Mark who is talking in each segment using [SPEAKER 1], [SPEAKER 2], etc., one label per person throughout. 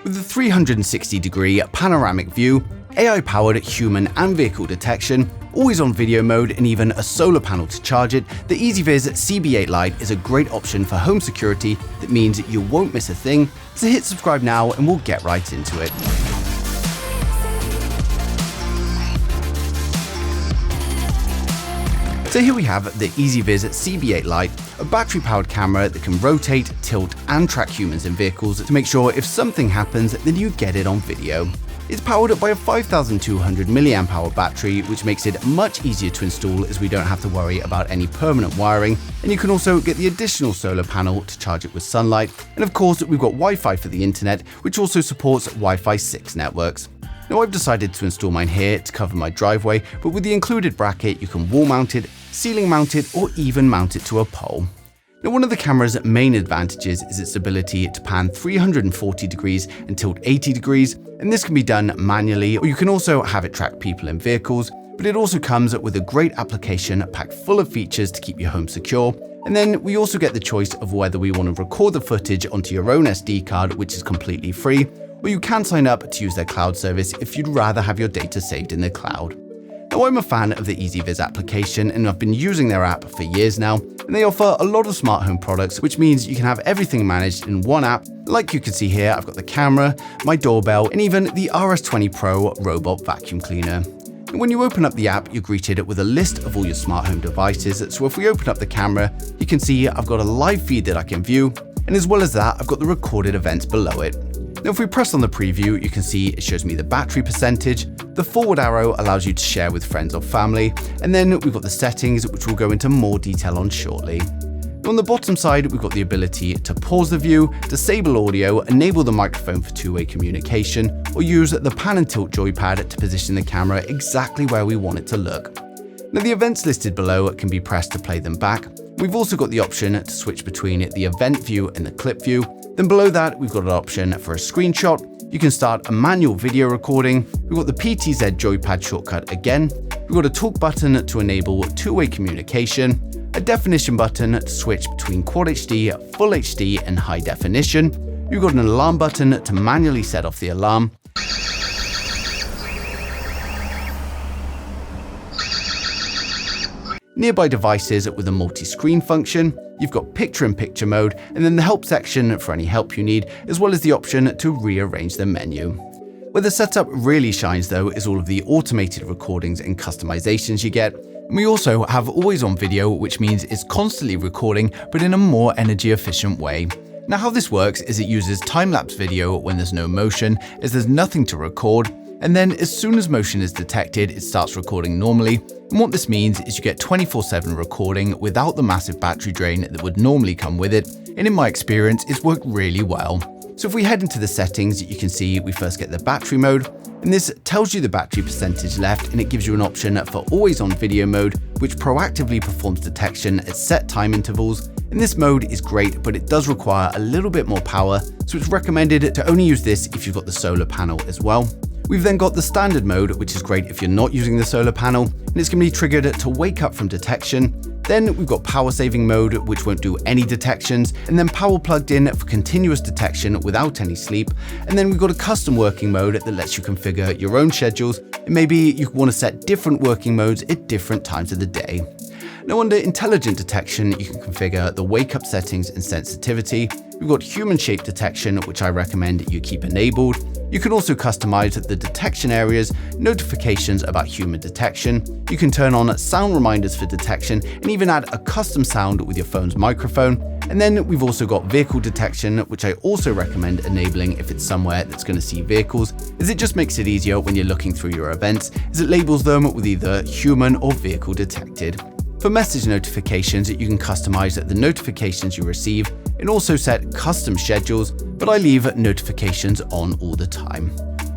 [SPEAKER 1] With a 360-degree panoramic view, AI-powered human and vehicle detection, always-on video mode, and even a solar panel to charge it, the EZViz CB8 Lite is a great option for home security that means you won't miss a thing. So hit subscribe now and we'll get right into it. So here we have the EZViz CB8 Lite, a battery-powered camera that can rotate, tilt, and track humans in vehicles to make sure if something happens, then you get it on video. It's powered by a 5200 mAh battery, which makes it much easier to install as we don't have to worry about any permanent wiring, and you can also get the additional solar panel to charge it with sunlight. And of course, we've got Wi-Fi for the internet, which also supports Wi-Fi 6 networks. Now I've decided to install mine here to cover my driveway, but with the included bracket, you can wall mount it, ceiling mount it, or even mount it to a pole. Now one of the camera's main advantages is its ability to pan 340 degrees and tilt 80 degrees, and this can be done manually, or you can also have it track people in vehicles, but it also comes with a great application packed full of features to keep your home secure. And then we also get the choice of whether we want to record the footage onto your own SD card, which is completely free, or you can sign up to use their cloud service if you'd rather have your data saved in the cloud. Now I'm a fan of the EZViz application and I've been using their app for years now, and they offer a lot of smart home products, which means you can have everything managed in one app. Like you can see here, I've got the camera, my doorbell, and even the RS20 Pro robot vacuum cleaner. And when you open up the app, you're greeted with a list of all your smart home devices. So if we open up the camera, you can see I've got a live feed that I can view, and as well as that, I've got the recorded events below it. Now if we press on the preview, you can see it shows me the battery percentage, the forward arrow allows you to share with friends or family, and then we've got the settings, which we'll go into more detail on shortly. Now on the bottom side, we've got the ability to pause the view, disable audio, enable the microphone for two-way communication, or use the pan and tilt joypad to position the camera exactly where we want it to look. Now the events listed below can be pressed to play them back. We've also got the option to switch between the event view and the clip view. Then below that, we've got an option for a screenshot. You can start a manual video recording. We've got the PTZ joypad shortcut again. We've got a talk button to enable two-way communication, a definition button to switch between Quad HD, Full HD, and high definition. We've got an alarm button to manually set off the alarm. Nearby devices with a multi-screen function, you've got picture-in-picture mode, and then the help section for any help you need, as well as the option to rearrange the menu. Where the setup really shines though is all of the automated recordings and customizations you get. And we also have always-on video, which means it's constantly recording, but in a more energy-efficient way. Now how this works is it uses time-lapse video when there's no motion, as there's nothing to record, and then as soon as motion is detected, it starts recording normally. And what this means is you get 24/7 recording without the massive battery drain that would normally come with it. And in my experience, it's worked really well. So if we head into the settings, you can see we first get the battery mode, and this tells you the battery percentage left, and it gives you an option for always on video mode, which proactively performs detection at set time intervals. And this mode is great, but it does require a little bit more power, so it's recommended to only use this if you've got the solar panel as well. We've then got the standard mode, which is great if you're not using the solar panel, and it's going to be triggered to wake up from detection. Then we've got power saving mode, which won't do any detections, and then power plugged in for continuous detection without any sleep. And then we've got a custom working mode that lets you configure your own schedules, and maybe you want to set different working modes at different times of the day. Now under intelligent detection, you can configure the wake up settings and sensitivity. We've got human shape detection, which I recommend you keep enabled. You can also customize the detection areas, notifications about human detection. You can turn on sound reminders for detection and even add a custom sound with your phone's microphone. And then we've also got vehicle detection, which I also recommend enabling if it's somewhere that's going to see vehicles, as it just makes it easier when you're looking through your events, as it labels them with either human or vehicle detected. For message notifications, you can customize the notifications you receive and also set custom schedules, but I leave notifications on all the time.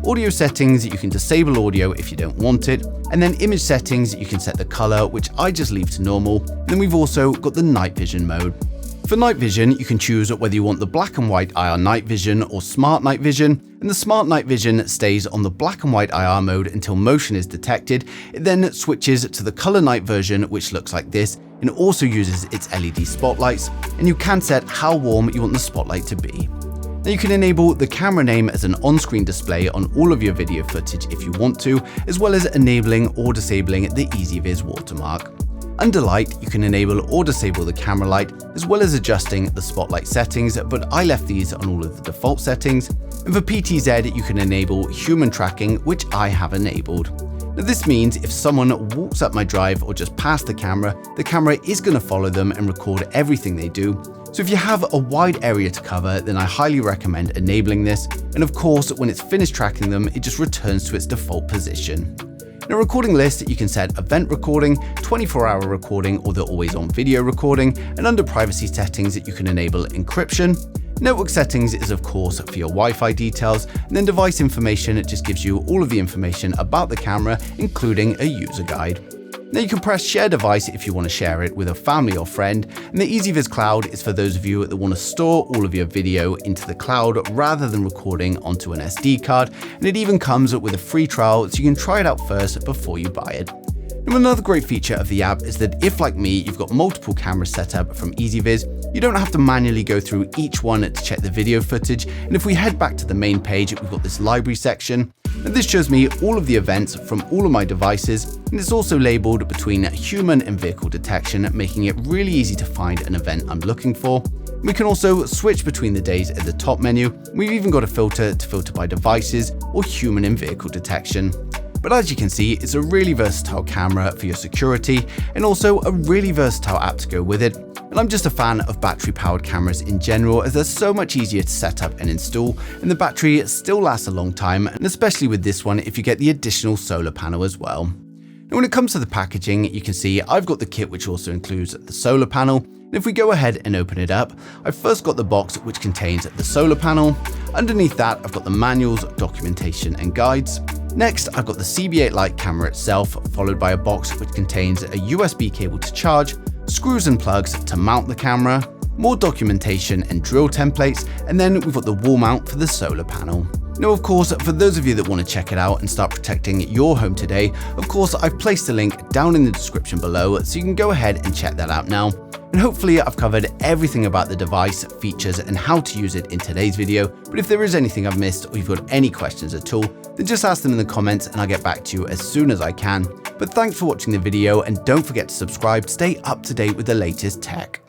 [SPEAKER 1] Audio settings, you can disable audio if you don't want it, and then image settings, you can set the color, which I just leave to normal. And then we've also got the night vision mode. For night vision, you can choose whether you want the black and white IR night vision or smart night vision, and the smart night vision stays on the black and white IR mode until motion is detected. It then switches to the color night version, which looks like this, and also uses its LED spotlights, and you can set how warm you want the spotlight to be. Now you can enable the camera name as an on-screen display on all of your video footage if you want to, as well as enabling or disabling the EZViz watermark. Under Light, you can enable or disable the camera light, as well as adjusting the spotlight settings, but I left these on all of the default settings. And for PTZ, you can enable human tracking, which I have enabled. Now this means if someone walks up my drive or just past the camera is going to follow them and record everything they do. So if you have a wide area to cover, then I highly recommend enabling this. And of course, when it's finished tracking them, it just returns to its default position. In a recording list, you can set event recording, 24-hour recording, or the always-on video recording, and under privacy settings, you can enable encryption. Network settings is of course for your Wi-Fi details, and then device information, it just gives you all of the information about the camera, including a user guide. Now you can press share device if you want to share it with a family or friend, and the EZViz Cloud is for those of you that want to store all of your video into the cloud rather than recording onto an SD card, and it even comes with a free trial so you can try it out first before you buy it. Now another great feature of the app is that if, like me, you've got multiple cameras set up from EZViz, you don't have to manually go through each one to check the video footage. And if we head back to the main page, we've got this library section. And this shows me all of the events from all of my devices, and it's also labeled between human and vehicle detection, making it really easy to find an event I'm looking for. We can also switch between the days at the top menu. We've even got a filter to filter by devices or human and vehicle detection. But as you can see, it's a really versatile camera for your security and also a really versatile app to go with it. And I'm just a fan of battery-powered cameras in general, as they're so much easier to set up and install, and the battery still lasts a long time, and especially with this one if you get the additional solar panel as well. Now when it comes to the packaging, you can see I've got the kit which also includes the solar panel. And if we go ahead and open it up, I've first got the box which contains the solar panel. Underneath that, I've got the manuals, documentation and guides. Next, I've got the CB8 Lite camera itself, followed by a box which contains a USB cable to charge, screws and plugs to mount the camera, more documentation and drill templates, and then we've got the wall mount for the solar panel. Now, of course, for those of you that want to check it out and start protecting your home today, of course, I've placed a link down in the description below, so you can go ahead and check that out now. And hopefully I've covered everything about the device, features, and how to use it in today's video. But if there is anything I've missed or you've got any questions at all, then just ask them in the comments and I'll get back to you as soon as I can. But thanks for watching the video, and don't forget to subscribe to stay up to date with the latest tech.